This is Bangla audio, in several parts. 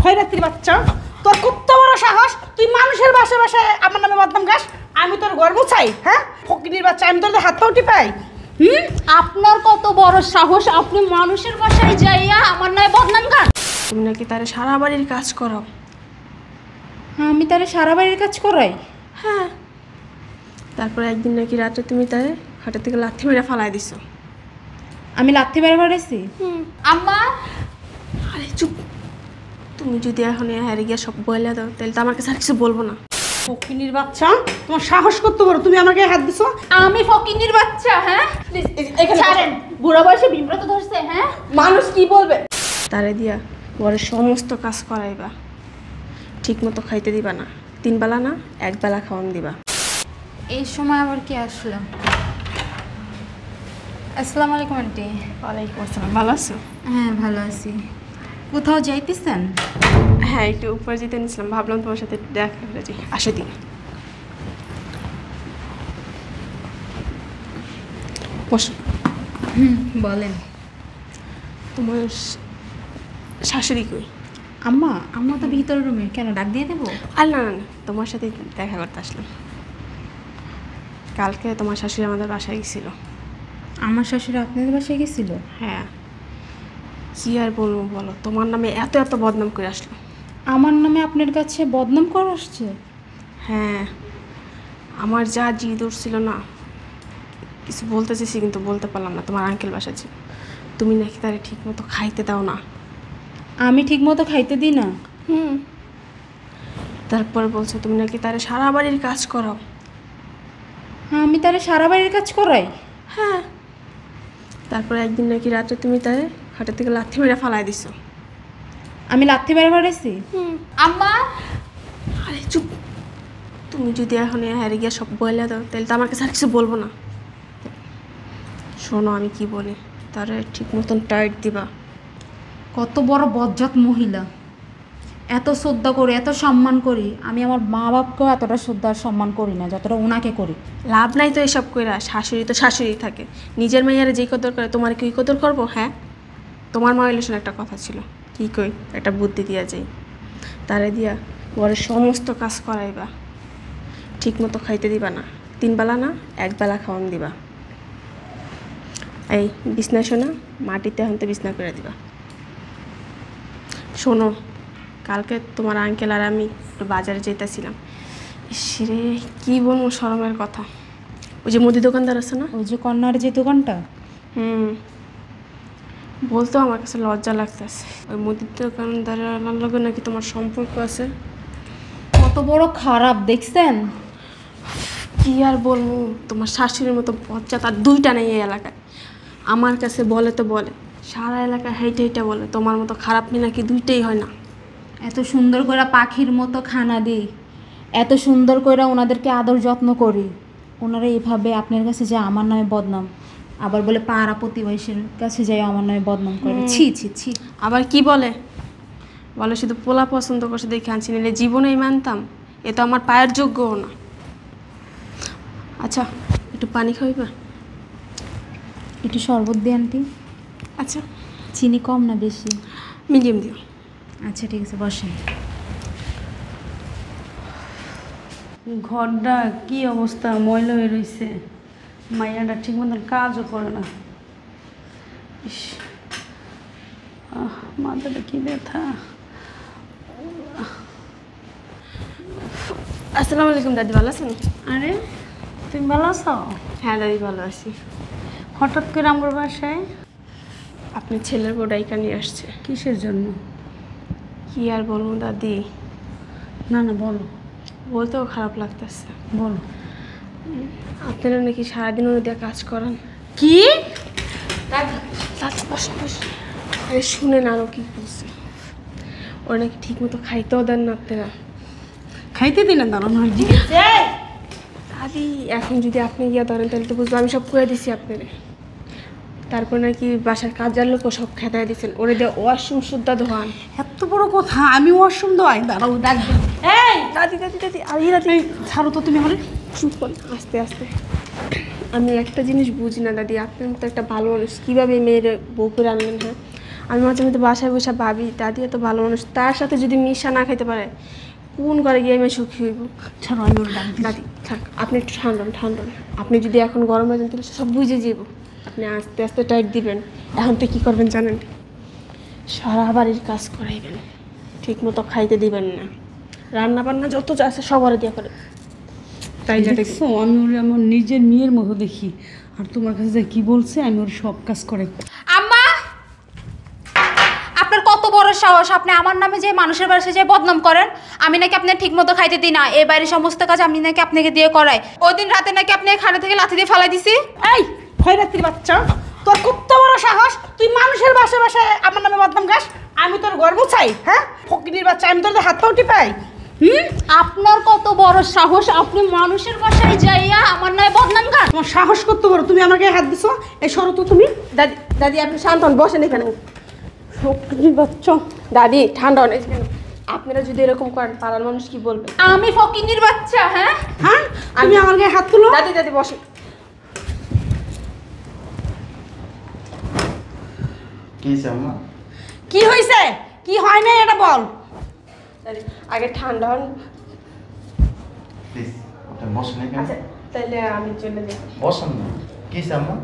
খয়রাতির বাচ্চা, তোর কত বড় সাহস! তুই মানুষের বাসায় বাসায় আমার নামে বদনাম গাস? আমি তোর গর্ব চাই? হ্যাঁ, ফকিনীর বাচ্চা, আমি তোর হাত পাও টিপাই? আপনার কত বড় সাহস, আপনি মানুষের বাসায় যাইয়া আমার নামে বদনাম গান? তুমি নাকি তারে সারা বাড়ির কাজ করো? আমি তারে সারা বাড়ির কাজ করাই? হ্যাঁ। তারপর একদিন নাকি রাতে তুমি তারে খাটের থেকে লাথি মেরে ফালাই দিছো। আমি লাথি মেরে ফালাইছি? আম্মা! আরে চুপ! তুমি যদি এখন হারিয়ে গিয়ে সব বলে দাও তাহলে তো আমার কাছে আর কিছু বলবো না। ফকিনীর বাচ্চা, তোমার সাহস কত বড়! তুমি আমার গায়ে হাত দিছো? আমি ফকিনীর বাচ্চা? হ্যাঁ, ছাড়েন। বুড়ো বয়সে বিব্রত ধরছে। হ্যাঁ, মানুষ কি বলবে? তারে দিয়া ঘরের সমস্ত কাজ করাইবা, ঠিক মতো খাইতে দিবা না, 3 বেলা না 1 বেলা খাওয়ান দিবা। এই সময় আবার কি আসলো? আসসালামু আলাইকুম আন্টি। ওয়ালাইকুম আসসালাম। ভালো আছো? হ্যাঁ, ভালো আছি। কোথাও যাইতেছেন? হ্যাঁ, একটু উপরে যেতে নিয়েছিলাম, ভাবলাম তোমার সাথে দেখা করে যাই। আসো দিন, বসো। বলেন। তোমার শাশুড়ি কই? আম্মা? আম্মা তো ভিতরের রুমে। কেন, ডাক দিয়ে দেবো? আর না না না, তোমার সাথে দেখা করতে আসলাম। কালকে তোমার শাশুড়ি আমাদের বাসায় গেছিল। আমার শাশুড়ি আপনাদের বাসায় গেছিল? হ্যাঁ। কি আর বলবো বলো, তোমার নামে এত এত বদনাম করে আসলো। আমার নামে আপনার কাছে বদনাম করে আসছে? হ্যাঁ, আমার যা জিদ উঠছিল না, কিছু বলতে চেয়েছি কিন্তু বলতে পারলাম না। তোমার আঙ্কেল বাসা ছিল, তুমি নাকি তারে ঠিক মতো খাইতে দাও না। আমি ঠিক মতো খাইতে দিই না? তারপর বলছো তুমি নাকি তারে সারা বাড়ির কাজ করাও। আমি তারে সারা বাড়ির কাজ করাই? হ্যাঁ। তারপর একদিন নাকি রাতে তুমি তারে খাটের থেকে লাথি মেরে ফালাই দিছো। আমি লাথি মেরে ফালাইছি? আম্মা! আরে চুপ! তুমি যদি এখন হারিয়ে গিয়ে সব বলে দাও তাহলে তো আমার কাছে আর কিছু বলবো না। শোনো আমি কি বলি, তারে ঠিক মতন টাইট দিবা। কত বড় বজ্জাত মহিলা! এত শ্রদ্ধা করি, এত সম্মান করি। আমি আমার মা বাপকেও এতটা শ্রদ্ধা আর সম্মান করি না যতটা ওনাকে করি। লাভ নাই তো এসব কইরা, শাশুড়ি তো শাশুড়ি থাকে। নিজের মেয়েরা যেই কদর করে তোমার কি কদর করবো? হ্যাঁ, তোমার মা ইলেশন একটা কথা ছিল, কি কই একটা বুদ্ধি দিয়া যাই। তারে দিয়া ঘরের সমস্ত কাজ করাইবা, ঠিক মতো খাইতে দিবা না, 3 বেলা না 1 বেলা খাওয়ান দিবা। এই বিছনা শোনা মাটিতে এখন তো বিছনা করে দিবা। শোনো, কালকে তোমার আঙ্কেল আর আমি একটু বাজারে যেতেছিলাম। ইসরে কি বলবো শরমের কথা। ওই যে মুদি দোকানদার আছে না, ওই যে কর্নার যে দোকানটা, বলতেও আমার কাছে লজ্জা লাগতেছে। ওই মুদির দোকানদারের লগে নাকি তোমার সম্পর্ক আছে। কত বড় খারাপ দেখছেন? কি আর বলবো, তোমার শাশুড়ির মতো বজ্জা তার 2টা নেই এই এলাকায়। আমার কাছে বলে তো বলে, সারা এলাকায় হেইটা হেইটা বলে তোমার মতো খারাপ মেয়ে নাকি 2টাই হয় না। এত সুন্দর করে পাখির মতো খানা দিই, এত সুন্দর করে ওনাদেরকে আদর যত্ন করি, ওনারা এইভাবে আপনার কাছে যায় আমার নামে বদনাম, আবার বলে পাড়া প্রতিবেশীর কাছে যায় আমার নামে বদনাম করে। ছি ছি ছি! আবার কি বলে বলে শুধু পোলা পছন্দ করছে দেখে আনছি, নিলে জীবনেই মানতাম। এ তো আমার পায়ের যোগ্যও না। আচ্ছা, একটু পানি খাইবা? একটু শরবত দিয়ে আন্টি। আচ্ছা, চিনি কম না বেশি? মিডিয়াম দিও। আচ্ছা ঠিক আছে, বসেন। ঘরটা কি অবস্থা, ময়লা হয়ে রয়েছে। মাইয়াটা ঠিক মতন কাজও করে না। ইস, মাথাটা কি ব্যথা। আসসালামু আলাইকুম দাদি, ভালো আছেন? আরে তুমি ভালো আছো? হ্যাঁ দাদি, ভালো আছি। হঠাৎ করে আমার বাসায়? আপনার ছেলের বউ ডাইকা নিয়ে আসছে। কিসের জন্য? কি আর বলবো দাদি। না না বলো। বলতেও খারাপ লাগতেছে। বলো। আপনারা নাকি সারাদিন ওদের দিয়ে কাজ করান। কি? আরে শুনেন আরও কি বলছে। ওরা নাকি ঠিক মতো খাইতেও দেন না আপনারা। খাইতে দিলেন দাঁড়ানো দাদি, এখন যদি আপনি গিয়া ধরেন তাহলে তো বুঝবো আমি সব করে দিছি আপনারে। তারপর নাকি বাসার কাজের লোকও সব খেতায় দিচ্ছেন, ওরে দিয়ে ওয়াশরুম শুদ্ধা ধোয়ান। এত বড় কথা! আমি ওয়াশরুম দোয়াই? দাঁড়াও ডাকবে। এই দাদি দাদি দাদি, আরে দাদি ছাড়ো তো তুমি আমার। চুপ করুন, আস্তে আস্তে। আমি একটা জিনিস বুঝি না দাদি, আপনার মতো একটা ভালো মানুষ কীভাবে মেয়ের বউ করে আনলেন? হ্যাঁ, আমি মাঝে মধ্যে বাসায় বসে ভাবি দাদি এত ভালো মানুষ, তার সাথে যদি মিশা না খাইতে পারে কোন ঘরে গিয়ে আমি সুখী হইব। ছাড়ো, আমি ওর ডাক দিই। দাদি থাক, আপনি একটু ঠান্ডা। আপনি যদি এখন গরম হয়ে যান তাহলে সব বুঝে যাব। আপনি আস্তে আস্তে টাইট দিবেন। এখন তো কী করবেন জানেন, সারা বাড়ির কাজ করাইবেন, ঠিক মতো খাইতে দিবেন না, রান্না বান্না যত যা আছে সবার দিয়ে করে। তাই যাতে দেখছো, আমি ওর আমার নিজের মেয়ের মতো দেখি। আর তোমার কাছে যে কি বলছে, আমি ওর সব কাজ করে। আম্মা, আপনার কত বড় সাহস, আপনি আমার নামে যে মানুষের বাসায় যে বদনাম করেন। আমি নাকি আপনার ঠিক মতো খাইতে দিই না, এই বাড়ির সমস্ত কাজ আমি নাকি আপনাকে দিয়ে করাই। ওই দিন রাতে নাকি আপনি খানা থেকে লাথি দিয়ে ফালাই দিছি। এই খয়রাতির বাচ্চা, তোর কত বড় সাহস, তুই মানুষের বাসায় বাসায় আমার নামে বদনাম গাস। আমি তোর গর্ব চাই, হ্যাঁ? ফকিনির বাচ্চা, আমি তোর হাত পাও টিপাই। আপনার কত বড় সাহস, আপনি মানুষের বাসায় যাইয়া আমার নামে বদনাম গান। তোমার সাহস কত বড়, তুমি আমার গায়ে হাত দিছো? এই সরো তো তুমি। দাদি আপনি শান্ত হন, বসেন এখানে। ফকিনির বাচ্চা। দাদি ঠান্ডা হন, এখানে আপনারা যদি এরকম করেন পাড়ার মানুষ কি বলবে? আমি ফকিন্নির বাচ্চা? হ্যাঁ হ্যাঁ, আমি আমার গায়ে হাত তুলো। দাদি বসেন। কি হয়েছে আম্মা? কি হয়েছে, কি হয় না এটা বল। দাদি আগে ঠান্ডা হন। প্লিজ আপনি বসেন এখানে। আচ্ছা তাহলে আমি চলে যাই। বসেন না। কি হয়েছে আম্মা?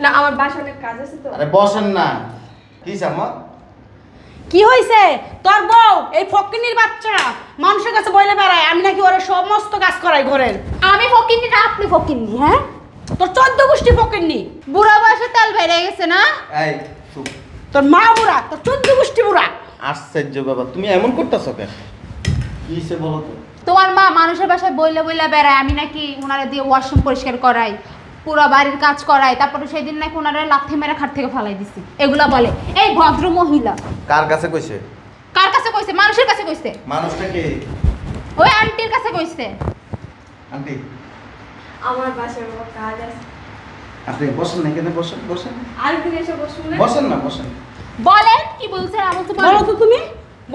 না আমার বাসায় অনেক কাজ আছে তো। আরে বসেন না। কি হয়েছে আম্মা? কি হয়েছে? তোর বউ এই ফকিনির বাচ্চা মানুষের কাছে বইলে বেড়ায় আমি নাকি ওর সমস্ত কাজ করাই ঘরের। আমি ফকিন্নি না আপনি ফকিন্নি? হ্যাঁ, তোর 14 গোষ্ঠী ফকিন্নি। বুড়া বয়সে তেল বেড়ে গেছে না? এই চুপ। তোর মা বুড়া, তোর 14 গোষ্ঠী বুড়া। আশ্চর্য বাবা, তুমি এমন করতেছো কেন? কি হয়েছে বলো তো? তোমার মা মানুষের বাসায় বইলে বইলে বেড়ায়, আমি নাকি ওনারা দিয়ে ওয়াশরুম পরিষ্কার করাই, পুরো বাড়ির কাজ করাই, তারপরে সেই দিন নাকি ওনারা লাথি মেরে খাট থেকে ফালাই দিছি। এগুলা বলে এই ভদ্র মহিলা। কার কাছে কইছে? কার কাছে কইছে? মানুষের কাছে কইছে। মানুষটা কে? ওই আন্টির কাছে কইছে। আন্টি আমার বাসায় বাবা কাজ আছে। আপনি বসেন না, এখানে বসেন। বসেন, আরেকদিন এসে বসুন না। বসেন না, বসেন। বলেন কি বলছেন? আমার তো বলো তো তুমি,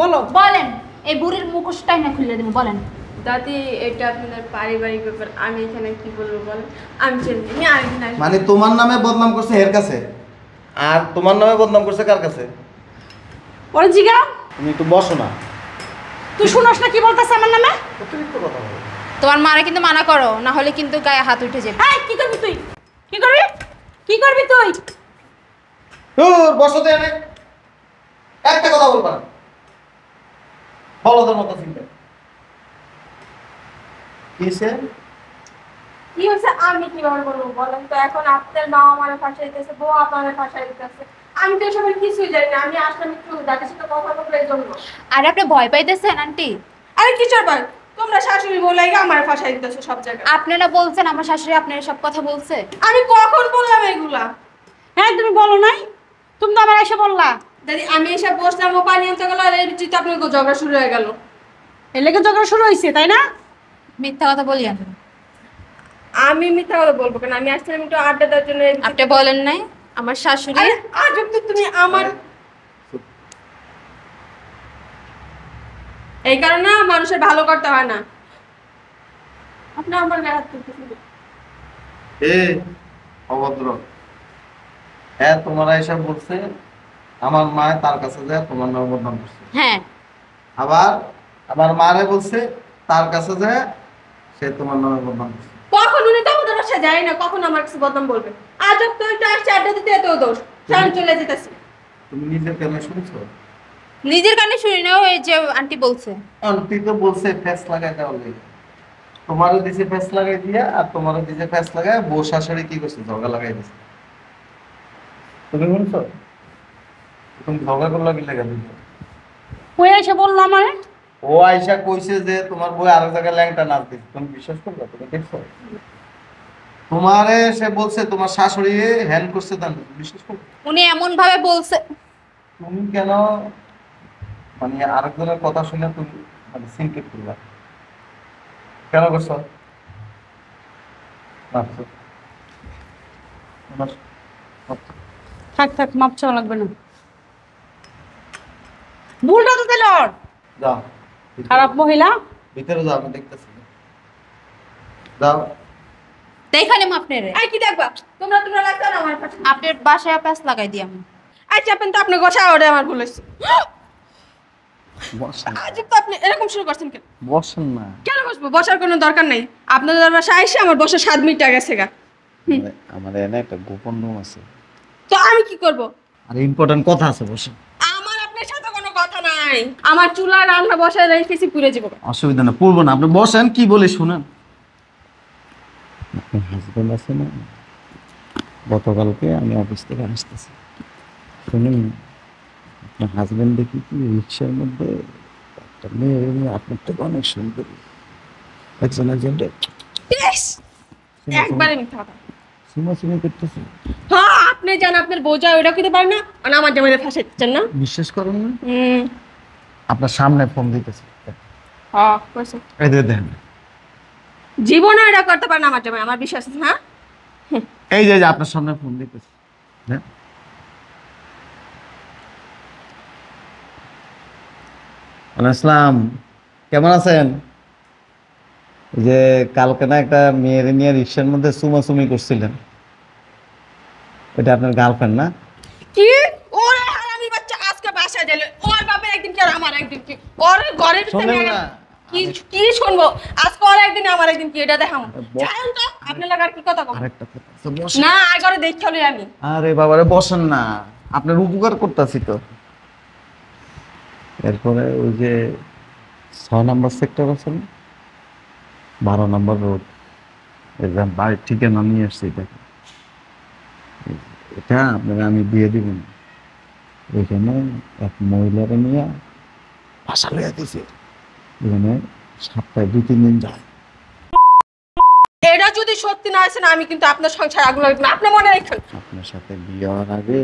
বলো। বলেন, এই বুড়ির মুখোশটাই না খুলে দেবো। বলেন। দাদি এটা আপনাদের পারিবারিক ব্যাপার, আমি এখানে কি বলবো বলেন। আমি চলে যাই, আমি আরেকদিন আসবো। মানে তোমার নামে বদনাম করছে এর কাছে, আর তোমার নামে বদনাম করছে কার কাছে? ওরে জিগা, তুমি একটু বসো না। তুই শুনস না কি বলতেছে আমার নামে? অতিরিক্ত কথা বলো। তোমার মারে কিন্তু মানা করো, না হলে কিন্তু গায়ে হাত উঠে যাবে। এই কি করবি তুই? কি করবি? কি করবি তুই? দূর বসো তো এনে। একটা কথা বলবা না। বলো তোর মতো চিন্তা। কিসে? কি হয়েছে আমি কিভাবে বলবো বলেন তো? এখন আপনার মা আমার ভাষা দিতেছে, বউ আপনার ভাষা দিতেছে, আমি তো এসবের কিছুই জানি না। আমি আসলাম একটু দাদির সাথে কথা বলবো এই জন্য। আর আপনি ভয় পাইতেছেন আন্টি? আরে কিসের ভাই, তোমরা শাশুড়ি বলে আমার ভাষা দিতেছো সব জায়গায়। আপনারা বলছেন আমার শাশুড়ি আপনার সব কথা বলছে? আমি কখন বললাম এগুলা? হ্যাঁ তুমি বলো নাই, তুমি তো আমার এসে বললা। দাদি আমি এসে বসলাম, ও পানি আনতে গেল, আর এর ভিতরে আপনার ঝগড়া শুরু হয়ে গেল। এর লেগে ঝগড়া শুরু হয়েছে, তাই না? মিথ্যা কথা বলিয়েন। আমি মিথ্যা কথা বলবো কেন? আমি আসছিলাম একটু আড্ডা দেওয়ার জন্য। আপনি বলেন নাই আমার শাশুড়ি? আরে আজব তো তুমি আমার এই কারণে না মানুষের ভালো করতে হয় না। আপনি আমার গায়ে হাত তুলতেছেন। এ অভদ্র। হ্যাঁ তোমার আয়সা বলছে আমার মা তার কাছে যায় তোমার নামে বদনাম করছে। হ্যাঁ, আবার আমার মারে বলছে তার কাছে যায় সে তোমার নামে বদনাম করছে। কখন উনি তো আমাদের বাসায় যায় না, কখন আমার কাছে বদনাম বলবে? আজব তো একটু আসছে আড্ডা দিতে, এত দোষ। আমি চলে যেতেছি। তুমি নিজের কেমন শুনছো? নিজের কানে শুনি না, ওই যে আন্টি বলছে। আন্টি তো বলছে ফ্যাস লাগাই দেওয়ার লেগে। তোমারও দিছে ফ্যাস লাগাই দিয়া, আর তোমারও দিছে ফ্যাস লাগায় বউ শাশুড়ি কি করছে ঝগড়া লাগাই দিছে। তুমি শুনছো? তুমি ঝগড়া করলা কি লেগে দিছো? ওই এসে বললো আমারে। ও আয়সা কইছে যে তোমার বই আরেক জায়গায় ল্যাংটা নাচ দিচ্ছে, তুমি বিশ্বাস করবে? তুমি দেখছো? তোমারে সে বলছে তোমার শাশুড়ি হ্যান্ড করছে, তা তুমি বিশ্বাস করবে? উনি এমন ভাবে বলছে। তুমি কেন মানে আরেকজনের কথা শুনে তুমি মানে সিনকেট করলা কেন করছো? ভাবছো? থাক থাক, মাপ চাওয়া লাগবে না। ভুলটা তো তাহলে ওর। যাও খারাপ মহিলা। ভিতরে যাও, আমি দেখতেছি। যাও। দেখালাম আপনারে। এই কি দেখবা? তোমরা লাগতো না আমার কাছে। আপনার বাসায় প্যাস লাগাই দিই আমি। আই চাপেন তো আপনি গোছা ওরে আমার ভুল হয়েছে। বসেন আজ তো আপনি এরকম শুরু করছেন কেন? বসেন না। কেন বসবো? বসার কোনো দরকার নাই। আপনাদের বাসায় এসে আমার বসে 7 মিনিট গেছে গা। আমাদের এনে একটা গোপন রুম আছে, তো আমি কি করব? আর ইম্পর্টেন্ট কথা আছে, বসেন। আমার আপনার সাথে কোনো কথা নাই। আমার চুলা রান্না বসায় রেখেছি পুড়ে যাবো। অসুবিধা না, পড়বো না, আপনি বসেন। কি বলি শুনেন। আপনার হাজবেন্ড আছে না, গতকালকে আমি অফিস থেকে আসতেছি, শুনুন, আপনার হাজবেন্ড দেখি কি রিক্সার মধ্যে একটা মেয়ে আপনার থেকে অনেক সুন্দর একজন ইস! একবারে মিথ্যা কথা। সুমাসুমি করতেছে। হ্যাঁ, আপনি জান আপনার বোঝা ওইটা কিতে পারেন না, আর আমার জামাইরে ফাঁসাইতেছেন না। বিশ্বাস করেন না? হুম। আপনার সামনে ফোন দিতেছে, হ্যাঁ, কইছে। এই যে দেখেন, জীবনে এটা করতে পারেন আমার জামাই, আমার বিশ্বাস আছে। হ্যাঁ, এই যে আপনার সামনে ফোন দিতেছে। হ্যাঁ, আসসালাম, কেমন আছেন? এই যে কালকে না একটা মেয়ের নিয়ে রিক্সার মধ্যে সুমাসুমি করছিলেন, এটা আপনার গার্লফ্রেন্ড না? কি ওরে হারামি বাচ্চা, আজকে বাসায় দিলে ওর বাপের একদিন কি আর আমার একদিন কি? ওর ঘরের শোনেন সামনে না, কি কি শুনবো? আজকে ওর একদিন আমার একদিন কি, এটা দেখাম। জানেন তো আপনার লাগার কি কথা কব? আরেকটা কথা আছে, বসেন। না, আগরে দেখতে আমি। আরে বাবারে বসেন না, আপনার উপকার করতেছি তো। এরপরে ওই যে 6 নম্বর সেক্টর আছে না, 12 নম্বর রোড, এরকম বাড়ির ঠিকানা নিয়ে আসছি, দেখেন এটা আপনারা আমি দিয়ে দিব না। ওইখানে এক মহিলারে নিয়ে বাসা লইয়া দিছে, এখানে সপ্তাহে 2-3 দিন যায়। এটা যদি সত্যি না হয় না, আমি কিন্তু আপনার সংসার আগুন লাগবে না, আপনি মনে রাখেন। আপনার সাথে বিয়ে হওয়ার আগে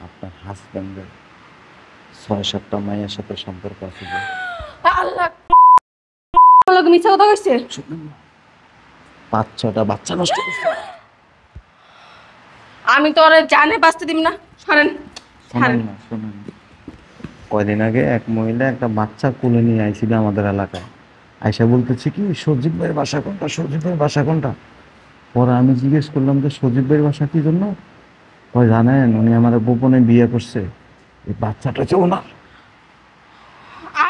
আপনার হাজব্যান্ডের 6-7টা মায়ের সাথে সম্পর্ক আছে। আল্লাহ, লোক মিথ্যা কথা কইছে। শুনুন না, 5-6টা বাচ্চা নষ্ট করছে। আমি তো ওরে জানে বাঁচতে দিব না। সরেন, শুনুন না, শুনুন, কয়দিন আগে এক মহিলা একটা বাচ্চা কোলে নিয়ে আইছিল আমাদের এলাকায়, আইসা বলতেছে কি সজীব ভাইয়ের বাসা কোনটা, সজীব ভাইয়ের বাসা কোনটা। পরে আমি জিজ্ঞেস করলাম যে সজীব ভাইয়ের বাসা কি জন্য, ওই জানেন উনি আমার গোপনে বিয়ে করছে, এই বাচ্চাটা হচ্ছে ওনার।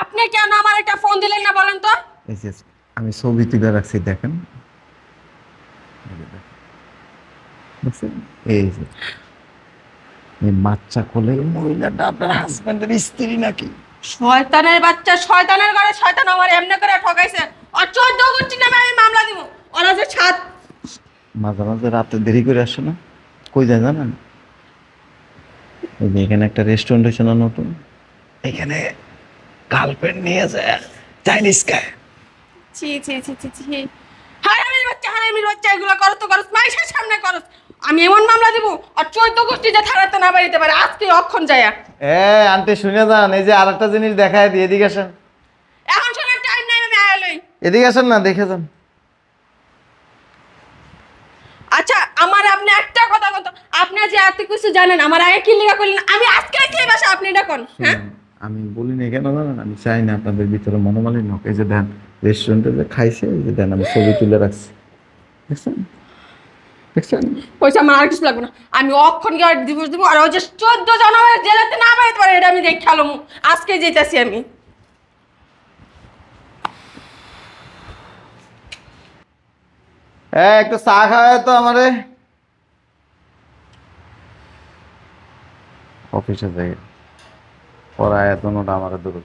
আপনি কেন আমার একটা ফোন দিলেন না বলেন তো? এই যে আমি ছবি তুলে রাখছি, দেখেন, এই যে দেখেন। দেখছেন? এই যে এই বাচ্চা কোলে এই মহিলাটা আপনার হাজবেন্ডের স্ত্রী নাকি? শয়তানের বাচ্চা, শয়তানের ঘরে শয়তান আমার এমনি করে ঠকাইছে। আর 14 গোষ্ঠী নামে আমি মামলা দিব। ওরা যে মাঝে মাঝে রাতে দেরি করে আসে না, কই যায় জানেন? এই যে এখানে একটা রেস্টুরেন্ট হয়েছে না নতুন, এখানে গার্লফ্রেন্ড নিয়ে যায় চাইনিজ খায়। ছি ছি ছি ছি ছি, হারামির বাচ্চা এগুলো করো তো করো, মাইশের সামনে করো। আমি এমন মামলা দিব আর 14 গোষ্ঠী যে থানাতে না বাড়িতে পারে, আজকে অক্ষণ যায়া। আন্টি শুনে যান, এই যে আরেকটা জিনিস দেখায় দিয়ে এদিকে আসেন। এখন শোনার টাইম নাই, আমি আয়ালই। এদিকে আসেন না, দেখে যান। আচ্ছা, আমার আপনি একটা কথা বলতো, আপনি যে এত কিছু জানেন, আমার আগে কি লেখা করলেন? আমি আজকে কি ভাষা আপনি এটা কোন? হ্যাঁ, আমি বলি না কেন জানেন, আমি চাই না আপনাদের ভিতরে মনোমালিন্য হোক। এই যে দেন রেস্টুরেন্টে যে খাইছে, এই যে দেন আমি ছবি তুলে রাখছি, দেখছেন দেখছেন? পয়সা আমার আর কিছু লাগবে না। আমি অক্ষণ গিয়ে ডিভোর্স দিব, আর ওই যে 14 জন জেলাতে না বাড়িতে পারে, এটা আমি দেখে খেলাম। আজকে যেতেছি আমি। একটু চা খাওয়ায় তো আমারে, অফিসে যাই পড়ায় এত নোটা আমার দূরে।